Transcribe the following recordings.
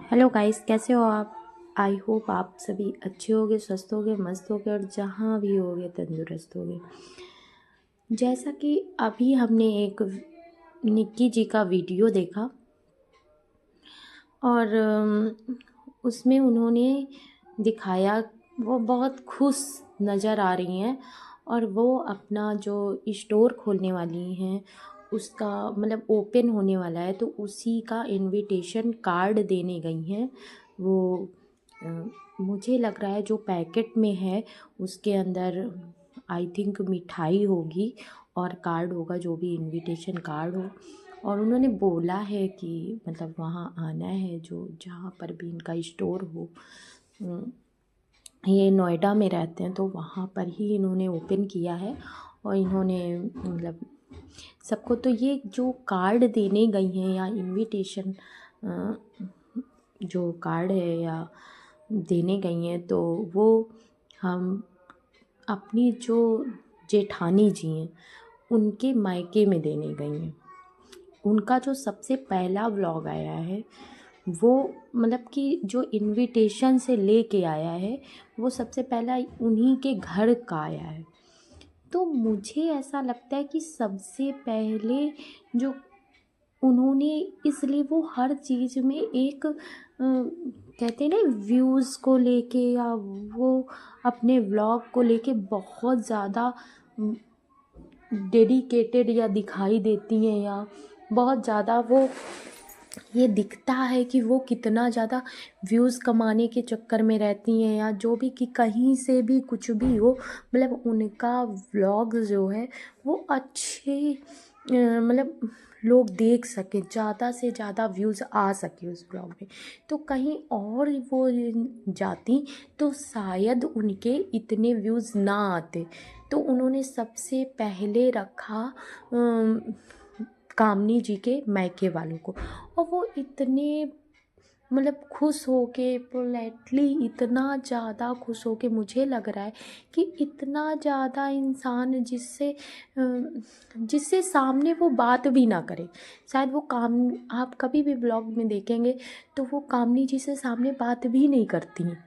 Hello guys, कैसे हो आप। आई होप आप सभी अच्छे होगे, स्वस्थ होगे, मस्त होगे और जहाँ भी होगे तंदुरुस्त होगे। जैसा कि अभी हमने एक निक्की जी का वीडियो देखा और उसमें उन्होंने दिखाया, वो बहुत खुश नज़र आ रही हैं और वो अपना जो स्टोर खोलने वाली हैं उसका मतलब ओपन होने वाला है, तो उसी का इनविटेशन कार्ड देने गई हैं वो। अ, मुझे लग रहा है जो पैकेट में है उसके अंदर आई थिंक मिठाई होगी और कार्ड होगा, जो भी इनविटेशन कार्ड हो। और उन्होंने बोला है कि मतलब वहाँ आना है, जो जहाँ पर भी इनका स्टोर हो। अम, ये नोएडा में रहते हैं, तो वहाँ पर ही इन्होंने ओपन किया है। और इन्होंने मतलब सबको तो ये जो कार्ड देने गई हैं या इनविटेशन जो कार्ड है या देने गई हैं, तो वो हम अपनी जो जेठानी जी हैं उनके मायके में देने गई हैं। उनका जो सबसे पहला व्लॉग आया है वो मतलब कि जो इनविटेशन से लेके आया है वो सबसे पहला उन्हीं के घर का आया है। तो मुझे ऐसा लगता है कि सबसे पहले जो उन्होंने, इसलिए वो हर चीज़ में एक कहते हैं ना व्यूज़ को लेके या वो अपने व्लॉग को लेके बहुत ज़्यादा डेडिकेटेड या दिखाई देती हैं, या बहुत ज़्यादा वो ये दिखता है कि वो कितना ज़्यादा व्यूज़ कमाने के चक्कर में रहती हैं, या जो भी कि कहीं से भी कुछ भी हो मतलब उनका व्लॉग जो है वो अच्छे मतलब लोग देख सकें, ज़्यादा से ज़्यादा व्यूज़ आ सके उस ब्लॉग में। तो कहीं और वो जाती तो शायद उनके इतने व्यूज़ ना आते। तो उन्होंने सबसे पहले रखा कामनी जी के मायके वालों को। और वो इतने मतलब खुश होके पोलाइटली, इतना ज़्यादा खुश होके, मुझे लग रहा है कि इतना ज़्यादा इंसान जिससे सामने वो बात भी ना करे। शायद वो काम, आप कभी भी ब्लॉग में देखेंगे तो वो कामनी जी से सामने बात भी नहीं करती हैं,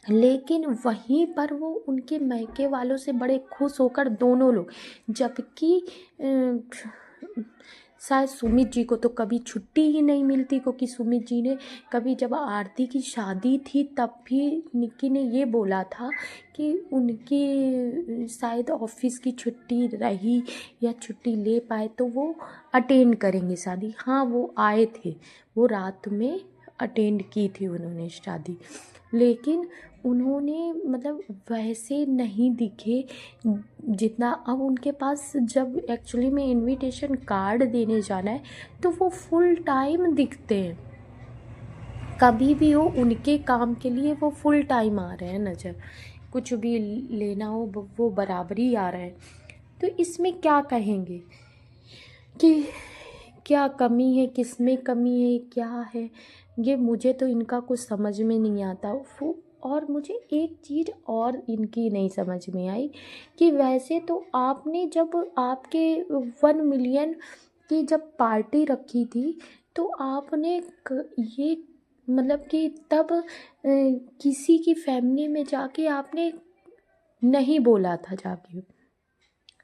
लेकिन वहीं पर वो उनके मायके वालों से बड़े खुश होकर दोनों लोग, जबकि शायद सुमित जी को तो कभी छुट्टी ही नहीं मिलती, क्योंकि सुमित जी ने कभी, जब आरती की शादी थी तब भी निक्की ने ये बोला था कि उनकी शायद ऑफिस की छुट्टी रही या छुट्टी ले पाए तो वो अटेंड करेंगे शादी। हाँ, वो आए थे, वो रात में अटेंड की थी उन्होंने शादी, लेकिन उन्होंने मतलब वैसे नहीं दिखे जितना। अब उनके पास जब एक्चुअली में इनविटेशन कार्ड देने जाना है तो वो फुल टाइम दिखते हैं, कभी भी हो उनके काम के लिए वो फुल टाइम आ रहे हैं नज़र, कुछ भी लेना हो वो बराबरी आ रहे हैं। तो इसमें क्या कहेंगे कि क्या कमी है, किस में कमी है, क्या है, ये मुझे तो इनका कुछ समझ में नहीं आता। वो और मुझे एक चीज़ और इनकी नहीं समझ में आई कि वैसे तो आपने जब आपके 1 मिलियन की जब पार्टी रखी थी तो आपने ये मतलब कि तब किसी की फैमिली में जाके आपने नहीं बोला था, जाके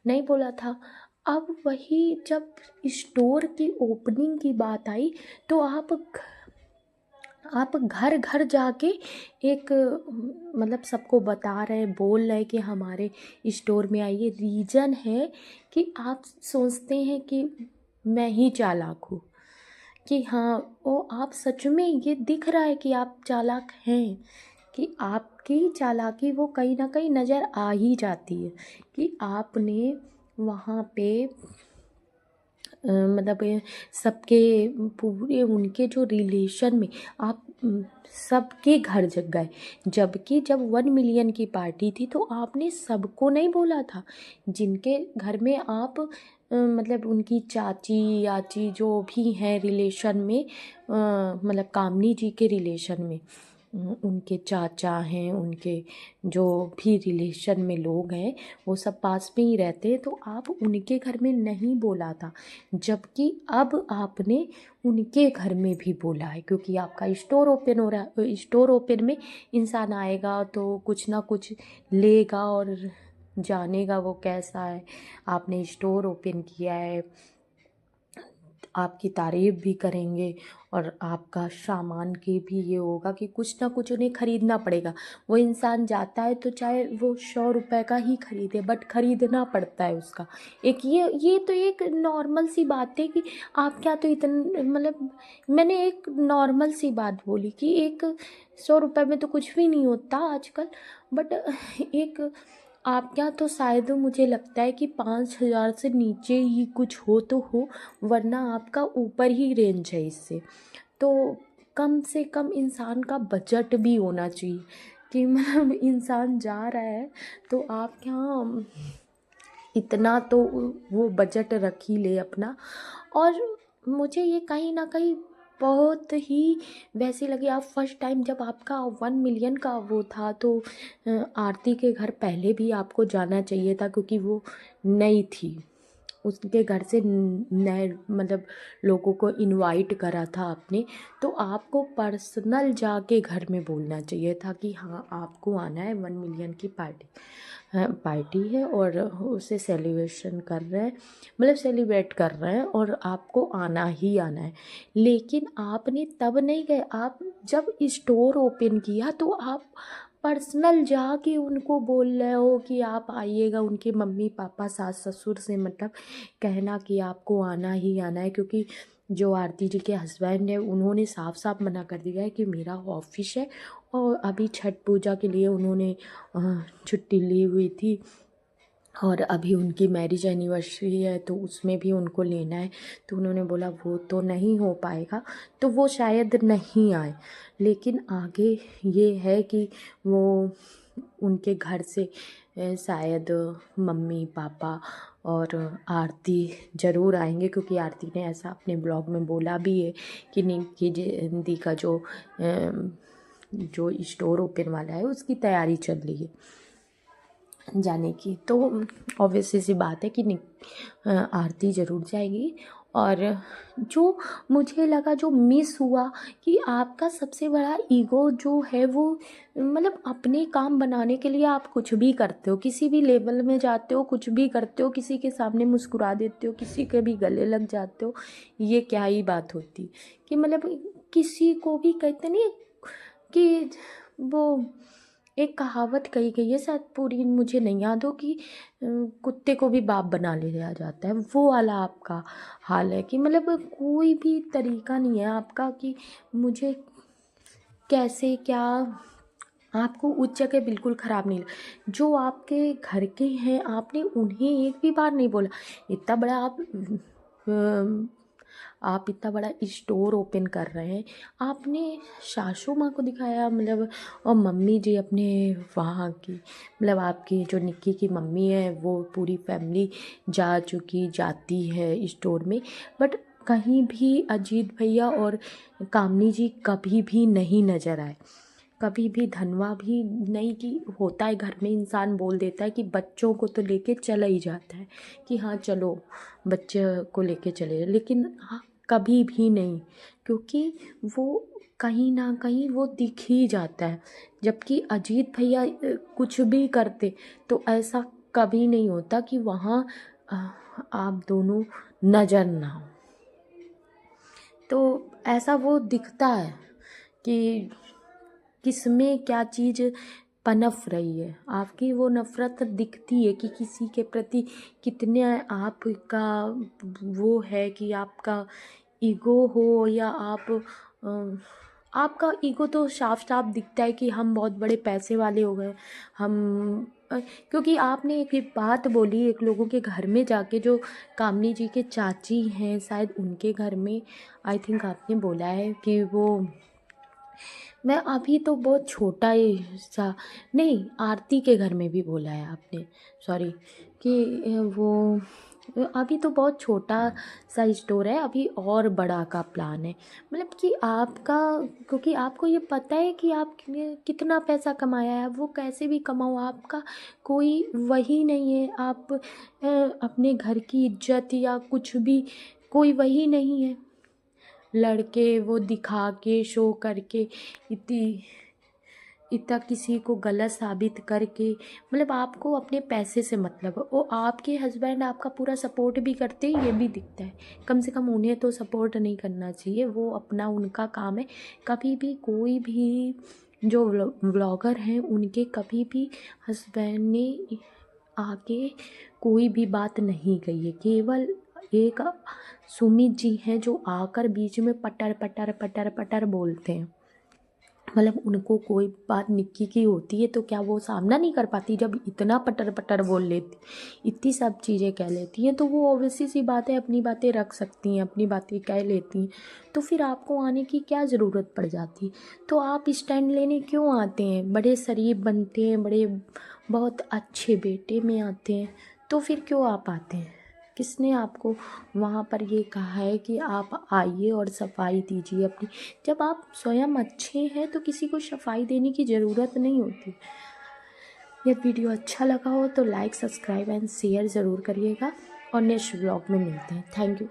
नहीं बोला था। अब वही जब स्टोर की ओपनिंग की बात आई तो आप घर घर जाके एक मतलब सबको बता रहे, बोल रहे कि हमारे स्टोर में आइए। रीज़न है कि आप सोचते हैं कि मैं ही चालाक हूँ, कि हाँ वो आप सच में ये दिख रहा है कि आप चालाक हैं, कि आपकी चालाकी वो कहीं ना कहीं नज़र आ ही जाती है कि आपने वहाँ पे मतलब सबके पूरे उनके जो रिलेशन में आप सबके घर जग गए, जबकि जब 1 मिलियन की पार्टी थी तो आपने सबको नहीं बोला था। जिनके घर में आप मतलब उनकी चाची याची जो भी हैं रिलेशन में मतलब कामनी जी के रिलेशन में, उनके चाचा हैं, उनके जो भी रिलेशन में लोग हैं वो सब पास में ही रहते हैं, तो आप उनके घर में नहीं बोला था, जबकि अब आपने उनके घर में भी बोला है, क्योंकि आपका स्टोर ओपन हो रहा है। स्टोर ओपन में इंसान आएगा तो कुछ ना कुछ लेगा और जानेगा वो कैसा है। आपने स्टोर ओपन किया है, आपकी तारीफ़ भी करेंगे और आपका सामान की भी ये होगा कि कुछ ना कुछ उन्हें ख़रीदना पड़ेगा। वो इंसान जाता है तो चाहे वो 100 रुपए का ही ख़रीदे, बट ख़रीदना पड़ता है उसका। एक ये तो एक नॉर्मल सी बात है कि आप क्या तो इतन मतलब मैंने एक नॉर्मल सी बात बोली कि एक 100 रुपए में तो कुछ भी नहीं होता आजकल, बट एक आप क्या तो शायद मुझे लगता है कि 5,000 से नीचे ही कुछ हो तो हो, वरना आपका ऊपर ही रेंज है इससे। तो कम से कम इंसान का बजट भी होना चाहिए कि मतलब इंसान जा रहा है तो आप क्या इतना तो वो बजट रख ही ले अपना। और मुझे ये कहीं ना कहीं बहुत ही वैसे लगे। आप फर्स्ट टाइम जब आपका 1 मिलियन का वो था तो आरती के घर पहले भी आपको जाना चाहिए था, क्योंकि वो नई थी, उसके घर से नए मतलब लोगों को इनवाइट करा था आपने, तो आपको पर्सनल जाके घर में बोलना चाहिए था कि हाँ आपको आना है, 1 मिलियन की पार्टी है और उसे सेलिब्रेशन कर रहे हैं, मतलब सेलिब्रेट कर रहे हैं और आपको आना ही आना है। लेकिन आपने तब नहीं गए, आप जब स्टोर ओपन किया तो आप पर्सनल जाके उनको बोल रहे हो कि आप आइएगा। उनके मम्मी पापा सास ससुर से मतलब कहना कि आपको आना ही आना है, क्योंकि जो आरती जी के हस्बैंड है उन्होंने साफ साफ मना कर दिया है कि मेरा ऑफिस है और अभी छठ पूजा के लिए उन्होंने छुट्टी ली हुई थी और अभी उनकी मैरिज एनिवर्सरी है तो उसमें भी उनको लेना है, तो उन्होंने बोला वो तो नहीं हो पाएगा, तो वो शायद नहीं आए। लेकिन आगे ये है कि वो उनके घर से शायद मम्मी पापा और आरती ज़रूर आएंगे, क्योंकि आरती ने ऐसा अपने ब्लॉग में बोला भी है कि निकी जयंती का जो स्टोर ओपन वाला है उसकी तैयारी चल रही है जाने की। तो ऑब्वियसली सी बात है कि आरती ज़रूर जाएगी। और जो मुझे लगा जो मिस हुआ कि आपका सबसे बड़ा ईगो जो है वो मतलब अपने काम बनाने के लिए आप कुछ भी करते हो, किसी भी लेवल में जाते हो, कुछ भी करते हो, किसी के सामने मुस्कुरा देते हो, किसी के भी गले लग जाते हो। ये क्या ही बात होती कि मतलब किसी को भी कहते नहीं कि वो एक कहावत कही गई है, शायद पूरी मुझे नहीं याद हो, कि कुत्ते को भी बाप बना लिया जाता है। वो वाला आपका हाल है कि मतलब कोई भी तरीका नहीं है आपका कि मुझे कैसे क्या। आपको उस जगह बिल्कुल ख़राब नहीं लगा। जो आपके घर के हैं आपने उन्हें एक भी बार नहीं बोला। इतना बड़ा आप इतना बड़ा स्टोर ओपन कर रहे हैं, आपने सासू माँ को दिखाया मतलब, और मम्मी जी अपने वहाँ की मतलब आपकी जो निक्की की मम्मी है वो पूरी फैमिली जाती है स्टोर में, बट कहीं भी अजीत भैया और कामनी जी कभी भी नहीं नज़र आए। कभी भी धनवा भी नहीं कि होता है घर में इंसान बोल देता है कि बच्चों को तो लेके चला ही जाता है कि हाँ चलो बच्चे को लेके चले, लेकिन हाँ कभी भी नहीं, क्योंकि वो कहीं ना कहीं वो दिख ही जाता है। जबकि अजीत भैया कुछ भी करते तो ऐसा कभी नहीं होता कि वहाँ आप दोनों नज़र ना हो। तो ऐसा वो दिखता है कि किसमें क्या चीज़ पनप रही है। आपकी वो नफ़रत दिखती है कि किसी के प्रति कितने आपका वो है कि आपका ईगो हो या आपका ईगो तो साफ साफ दिखता है कि हम बहुत बड़े पैसे वाले हो गए हम। क्योंकि आपने एक बात बोली एक लोगों के घर में जाके, जो कामनी जी के चाची हैं शायद उनके घर में, आई थिंक आपने बोला है कि वो मैं अभी तो बहुत छोटा ही सा, नहीं आरती के घर में भी बोला है आपने, सॉरी, कि वो अभी तो बहुत छोटा सा स्टोर है, अभी और बड़ा का प्लान है। मतलब कि आपका, क्योंकि आपको ये पता है कि आप कितना पैसा कमाया है, वो कैसे भी कमाओ, आपका कोई वही नहीं है। आप अपने घर की इज्जत या कुछ भी, कोई वही नहीं है। लड़के वो दिखा के शो करके इतनी इतना किसी को गलत साबित करके, मतलब आपको अपने पैसे से मतलब है। वो आपके हस्बैंड आपका पूरा सपोर्ट भी करते हैं, ये भी दिखता है। कम से कम उन्हें तो सपोर्ट नहीं करना चाहिए, वो अपना उनका काम है। कभी भी कोई भी जो व्लॉगर हैं उनके कभी भी हस्बैंड ने आके कोई भी बात नहीं कही है। केवल एक सुमित जी हैं जो आकर बीच में पटर पटर पटर पटर बोलते हैं। मतलब उनको कोई बात निक्की की होती है तो क्या वो सामना नहीं कर पाती? जब इतना पटर पटर बोल लेती, इतनी सब चीज़ें कह लेती हैं, तो वो ऑब्वियसली सी बात है अपनी बातें रख सकती हैं, अपनी बातें कह लेती हैं। तो फिर आपको आने की क्या ज़रूरत पड़ जाती? तो आप स्टैंड लेने क्यों आते हैं? बड़े शरीफ बनते हैं, बड़े बहुत अच्छे बेटे में आते हैं, तो फिर क्यों आप आते हैं? किसने आपको वहाँ पर ये कहा है कि आप आइए और सफाई दीजिए अपनी? जब आप स्वयं अच्छे हैं तो किसी को सफाई देने की ज़रूरत नहीं होती। यदि वीडियो अच्छा लगा हो तो लाइक, सब्सक्राइब एंड शेयर ज़रूर करिएगा और नेक्स्ट व्लॉग में मिलते हैं। Thank you.